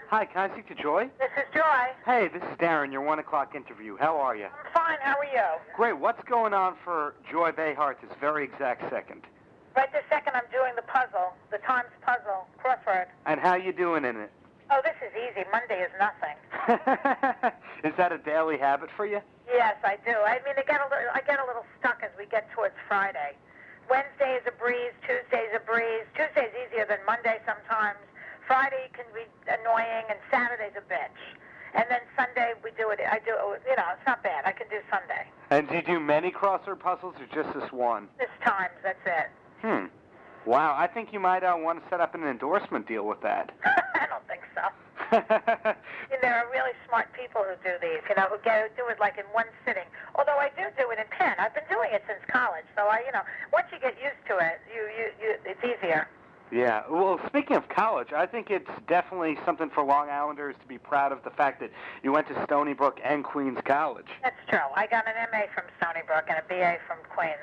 Hi, can I speak to Joy? This is Joy. Hey, this is Darren, your 1 o'clock interview. How are you? I'm fine. How are you? Great. What's going on for Joy Behar at this very exact second? Right this second, I'm doing the puzzle, the Times puzzle, crossword. And how you doing in it? Oh, this is easy. Monday is nothing. Is that a daily habit for you? Yes, I do. I mean, I get a little stuck as we get towards Friday. Wednesday is a breeze. Tuesday's a breeze. Tuesday's easier than Monday sometimes. Friday can be annoying, and Saturday's a bitch. And then Sunday we do it. I do. It's not bad. I can do Sunday. And do you do many crossword puzzles or just this one? This Times. That's it. Wow. I think you might want to set up an endorsement deal with that. I don't think so. There are really smart people who do these, who do it like in one sitting. Although I do it in pen. I've been doing it since college, so once you get used to it, it's easier. Yeah. Well, speaking of college, I think it's definitely something for Long Islanders to be proud of the fact that you went to Stony Brook and Queens College. That's true. I got an MA from Stony Brook and a BA from Queens.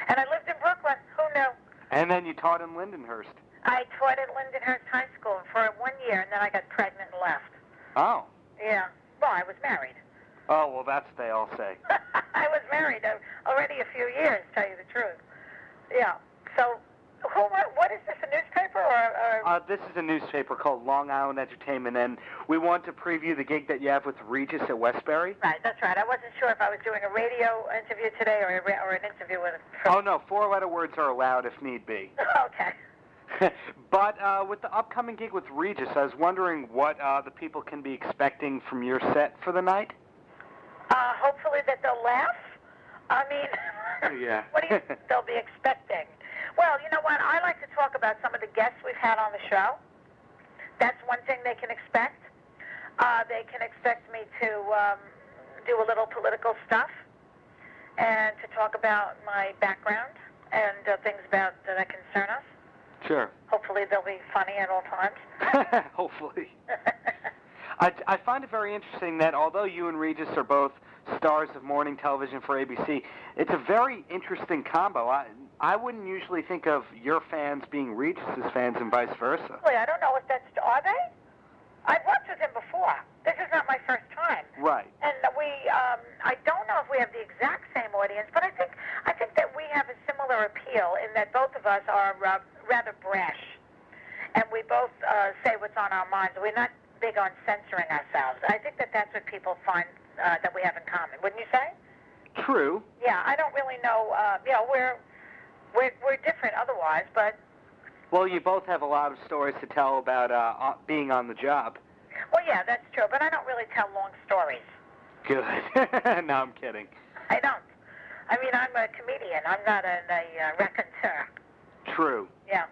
And I lived in Brooklyn. Who knew? And then you taught in Lindenhurst. I taught at Lindenhurst High School for 1 year, and then I got pregnant and left. Oh. Yeah. Well, I was married. Oh, well, that's what they all say. I was married already a few years, to tell you the truth. Yeah. So, what is this, a newspaper or? This is a newspaper called Long Island Entertainment, and we want to preview the gig that you have with Regis at Westbury. Right, that's right. I wasn't sure if I was doing a radio interview today or an interview with. Oh no, 4-letter words are allowed if need be. Okay. But with the upcoming gig with Regis, I was wondering what the people can be expecting from your set for the night. Hopefully that they'll laugh. I mean, yeah. What do you think they'll be expecting? Well, you know what? I like to talk about some of the guests we've had on the show. That's one thing they can expect. They can expect me to do a little political stuff and to talk about my background and things that concern us. Sure. Hopefully they'll be funny at all times. Hopefully. I find it very interesting that although you and Regis are both stars of morning television for ABC, it's a very interesting combo. I wouldn't usually think of your fans being Regis's fans and vice versa. Really, I don't know if that's... Are they? I've worked with him before. This is not my first time. Right. And I don't know if we have the exact same audience, but I think that we have a similar appeal in that both of us are rather brash. And we both say what's on our minds. We're not big on censoring ourselves. I think that that's what people find that we have in common. Wouldn't you say? True. Yeah, I don't really know. We're different otherwise, but... Well, you both have a lot of stories to tell about being on the job. Well, yeah, that's true, but I don't really tell long stories. Good. No, I'm kidding. I don't. I mean, I'm a comedian. I'm not a raconteur. True. Yeah.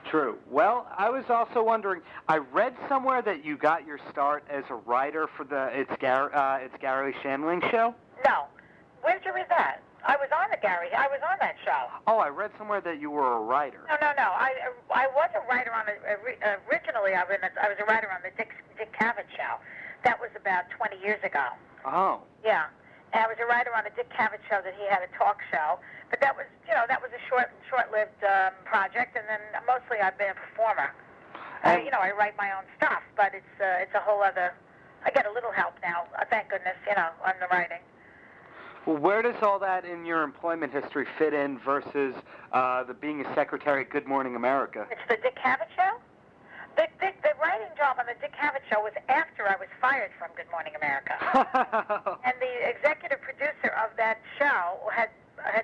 True. Well, I was also wondering, I read somewhere that you got your start as a writer for the It's Gary Shandling show? No. Where did you read that? I was on that show. Oh, I read somewhere that you were a writer. No. I was a writer on originally I was a writer on the Dick Cavett show. That was about 20 years ago. Oh. Yeah. And I was a writer on the Dick Cavett show that he had a talk show. But that was a short-lived project, and then mostly I've been a performer. I write my own stuff, but it's a whole other... I get a little help now, thank goodness, on the writing. Well, where does all that in your employment history fit in versus the being a secretary at Good Morning America? It's the Dick Cavett show? The writing job on the Dick Cavett show was after I was fired from Good Morning America. And the executive producer of that show had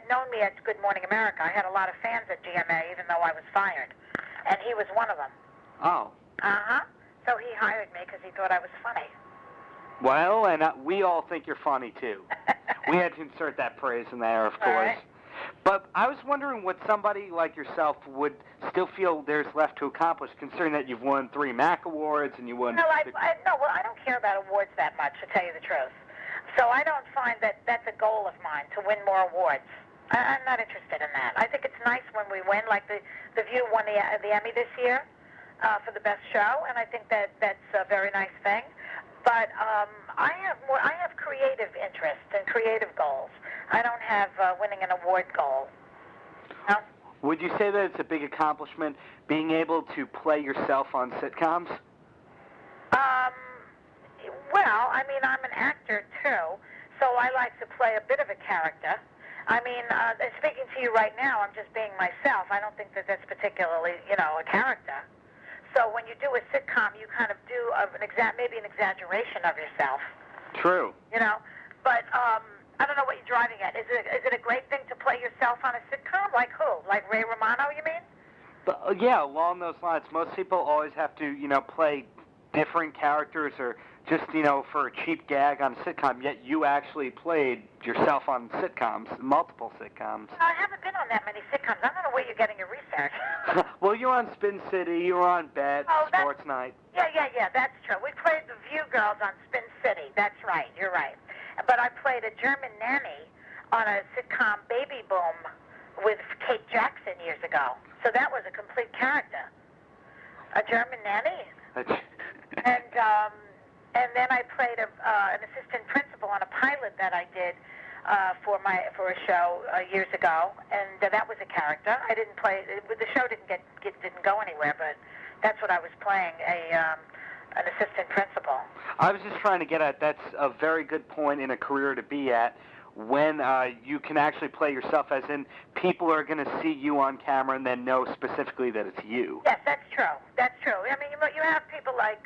known me at Good Morning America. I had a lot of fans at GMA, even though I was fired. And he was one of them. Oh. Uh-huh. So he hired me because he thought I was funny. Well, and we all think you're funny, too. We had to insert that praise in there, of course. Right. But I was wondering what somebody like yourself would still feel there's left to accomplish, considering that you've won 3 MAC awards and you won... I don't care about awards that much, to tell you the truth. So I don't find that that's a goal of mine, to win more awards. I'm not interested in that. I think it's nice when we win, like The View won the Emmy this year for the best show, and I think that's a very nice thing. But I have creative interests and creative goals. I don't have winning an award goal. No? Would you say that it's a big accomplishment being able to play yourself on sitcoms? Well, I mean, I'm an actor, too, so I like to play a bit of a character. I mean, speaking to you right now, I'm just being myself. I don't think that that's particularly, a character. So when you do a sitcom, you kind of do maybe an exaggeration of yourself. True. But I don't know what you're driving at. Is it a great thing to play yourself on a sitcom? Like who? Like Ray Romano, you mean? But, yeah, along those lines. Most people always have to, play different characters or just, for a cheap gag on a sitcom, yet you actually played yourself on sitcoms, multiple sitcoms. I haven't been on that many sitcoms. I don't know where you're getting your research. Well, you were on Spin City, you were on Bet, Sports Night. Yeah, that's true. We played the View Girls on Spin City. That's right, you're right. But I played a German nanny on a sitcom Baby Boom with Kate Jackson years ago. So that was a complete character. A German nanny. And then I played an assistant principal on a pilot that I did for a show years ago, and that was a character. I didn't play. The show didn't go anywhere, but that's what I was playing, an assistant principal. I was just trying to get at that's a very good point in a career to be at, when you can actually play yourself, as in people are going to see you on camera and then know specifically that it's you. Yes, that's true. That's true. I mean, you have people like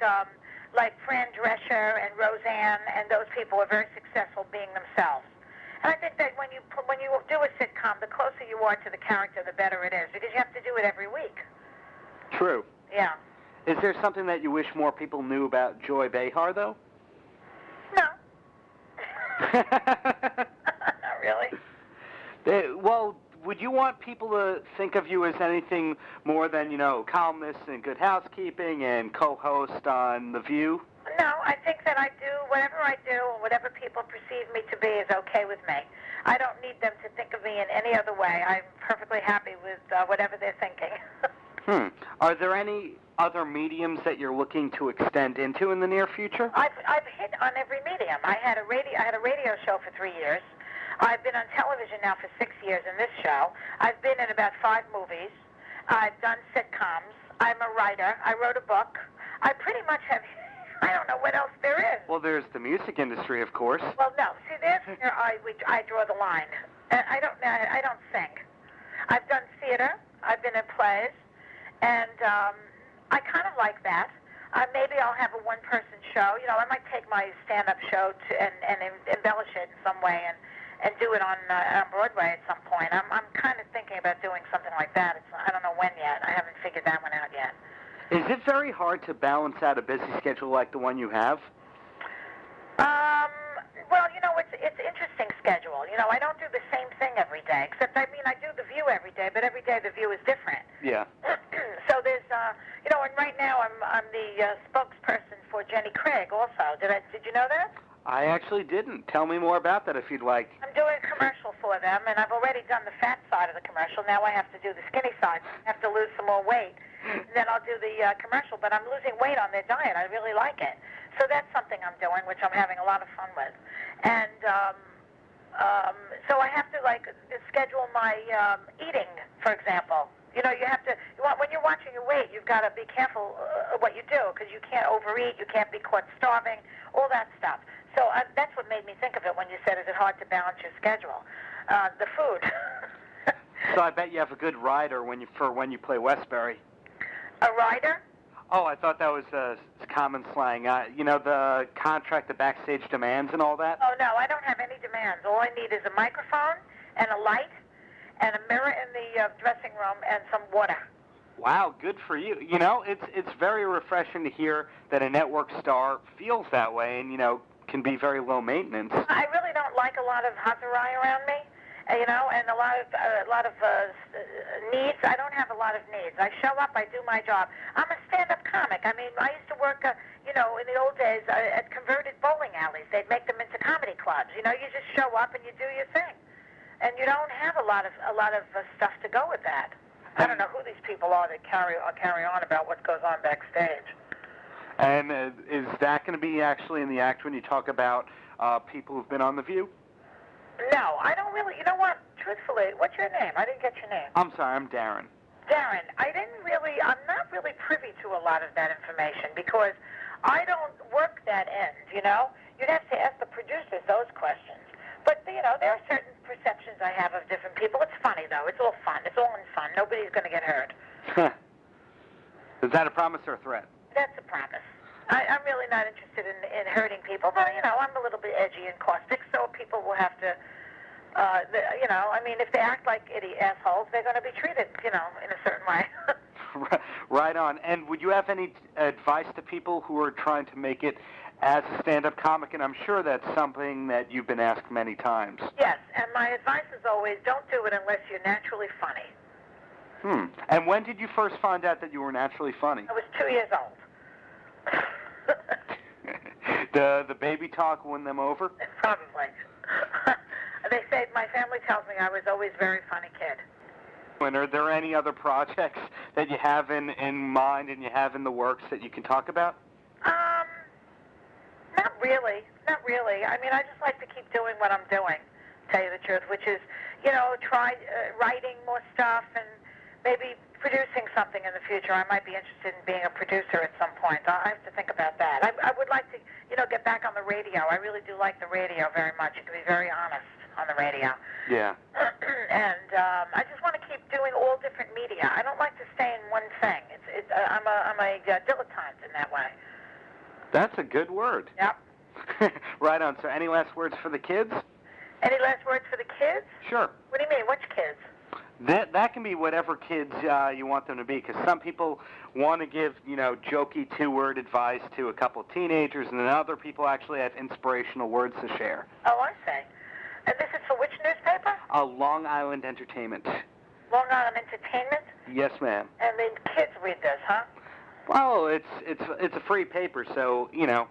Fran Drescher and Roseanne, and those people are very successful being themselves. And I think that when you do a sitcom, the closer you are to the character, the better it is, because you have to do it every week. True. Yeah. Is there something that you wish more people knew about Joy Behar, though? No. Not really. Well, would you want people to think of you as anything more than, columnist in Good Housekeeping and co-host on The View? No, I think that I do whatever people perceive me to be is okay with me. I don't need them to think of me in any other way. I'm perfectly happy with whatever they're thinking. Are there any other mediums that you're looking to extend into in the near future? I've hit on every medium. I had a radio show for 3 years. I've been on television now for 6 years in this show. I've been in about 5 movies. I've done sitcoms. I'm a writer. I wrote a book. I pretty much have. I don't know what else there is. Well, there's the music industry, of course. Well, no. See, there's where I draw the line. I don't sing. I've done theater. I've been in plays, and I kind of like that. Maybe I'll have a one-person show. I might take my stand-up show and embellish it in some way and do it on Broadway at some point. I'm kind of thinking about doing something like that. I don't know when yet. I haven't figured that one out yet. Is it very hard to balance out a busy schedule like the one you have? Well, it's an interesting schedule. I don't do the same thing every day, except, I do The View every day, but every day The View is different. Yeah. So there's, and right now I'm the spokesperson for Jenny Craig also. Did you know that? I actually didn't. Tell me more about that if you'd like. I'm doing a commercial for them, and I've already done the fat side of the commercial. Now I have to do the skinny side. I have to lose some more weight. Then I'll do the commercial, but I'm losing weight on their diet. I really like it. So that's something I'm doing, which I'm having a lot of fun with. And so I have to, schedule my eating, for example. You have to, when you're watching your weight, you've got to be careful what you do, because you can't overeat, you can't be caught starving, all that stuff. So that's what made me think of it when you said, is it hard to balance your schedule? The food. So I bet you have a good rider when you play Westbury. A rider? Oh, I thought that was common slang. The contract, the backstage demands and all that? Oh, no, I don't have any demands. All I need is a microphone and a light and a mirror in the dressing room and some water. Wow, good for you. It's very refreshing to hear that a network star feels that way and, can be very low maintenance. I really don't like a lot of hazardai around me, and a lot of needs. I don't have a lot of needs. I show up, I do my job. I'm a stand-up comic. I mean, I used to work, in the old days at converted bowling alleys. They'd make them into comedy clubs. You just show up and you do your thing, and you don't have a lot of stuff to go with that. I don't know who these people are that carry on about what goes on backstage. And is that going to be actually in the act when you talk about people who've been on The View? No, I don't really. You know what? Truthfully, what's your name? I didn't get your name. I'm sorry, I'm Darren. Darren, I'm not really privy to a lot of that information, because I don't work that end, you know? You'd have to ask the producers those questions. But, you know, there are certain perceptions I have of different people. It's funny, though. It's all fun. It's all in fun. Nobody's going to get hurt. Is that a promise or a threat? That's a promise. I'm really not interested in hurting people, but, you know, I'm a little bit edgy and caustic, so people will have to, you know, I mean, if they act like assholes, they're going to be treated, you know, in a certain way. Right on. And would you have any advice to people who are trying to make it as a stand-up comic? And I'm sure that's something that you've been asked many times. Yes, and my advice is always don't do it unless you're naturally funny. And when did you first find out that you were naturally funny? I was 2 years old. The baby talk won them over? Probably. They say, my family tells me I was always a very funny kid. And are there any other projects that you have in mind and you have in the works that you can talk about? Not really. Not really. I mean, I just like to keep doing what I'm doing, to tell you the truth, which is, you know, try writing more stuff and maybe producing something in the future. I might be interested in being a producer at some point. I have to think about that. I would like to, you know, get back on the radio. I really do like the radio very much. You can be very honest on the radio. Yeah. And I just want to keep doing all different media. I don't like to stay in one thing. I'm a dilettante in that way. That's a good word. Yep. Right on. So any last words for the kids? Any last words for the kids? Sure. What do you mean? Which kids? That can be whatever kids you want them to be, because some people want to give, you know, jokey two-word advice to a couple of teenagers, and then other people actually have inspirational words to share. Oh, I see. And this is for which newspaper? Long Island Entertainment. Long Island Entertainment? Yes, ma'am. And the kids read this, huh? Well, it's a free paper, so, you know,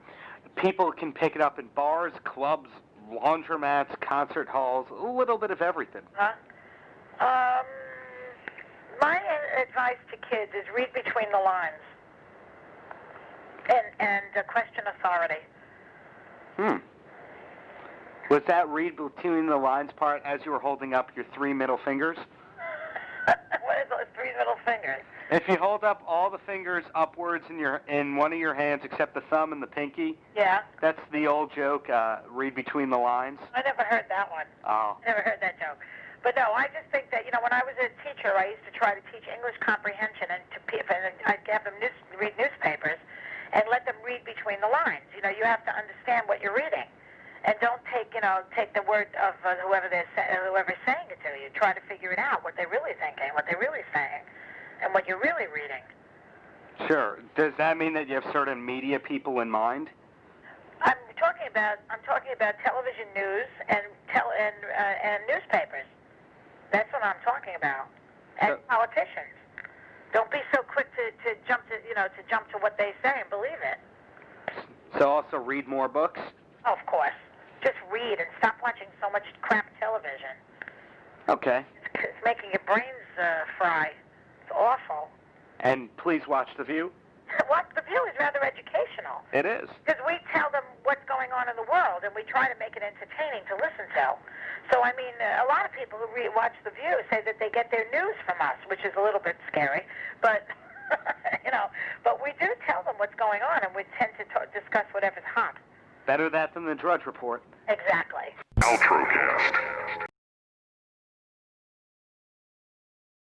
people can pick it up in bars, clubs, laundromats, concert halls, a little bit of everything. Huh? My advice to kids is read between the lines and question authority. Was that read between the lines part as you were holding up your three middle fingers? What is those three middle fingers? If you hold up all the fingers upwards in one of your hands except the thumb and the pinky, yeah, that's the old joke, read between the lines. I never heard that one. Oh. Never heard that joke. But no, I just think that, you know, when I was a teacher, I used to try to teach English comprehension and I'd have them read newspapers and let them read between the lines. You know, you have to understand what you're reading. And don't take the word of whoever's saying it to you. Try to figure it out, what they're really thinking, what they're really saying, and what you're really reading. Sure. Does that mean that you have certain media people in mind? I'm talking about television news and newspapers. That's what I'm talking about. And politicians. Don't be so quick to jump to what they say and believe it. So also read more books? Oh, of course. Just read and stop watching so much crap television. Okay. It's making your brains fry. It's awful. And please watch The View. What? The View is rather educational. It is. Because we tell them what's going on in the world, and we try to make it entertaining to listen to. So, I mean, a lot of people who watch The View say that they get their news from us, which is a little bit scary. But, you know, but we do tell them what's going on, and we tend to discuss whatever's hot. Better that than the Drudge Report. Exactly. Paltrocast.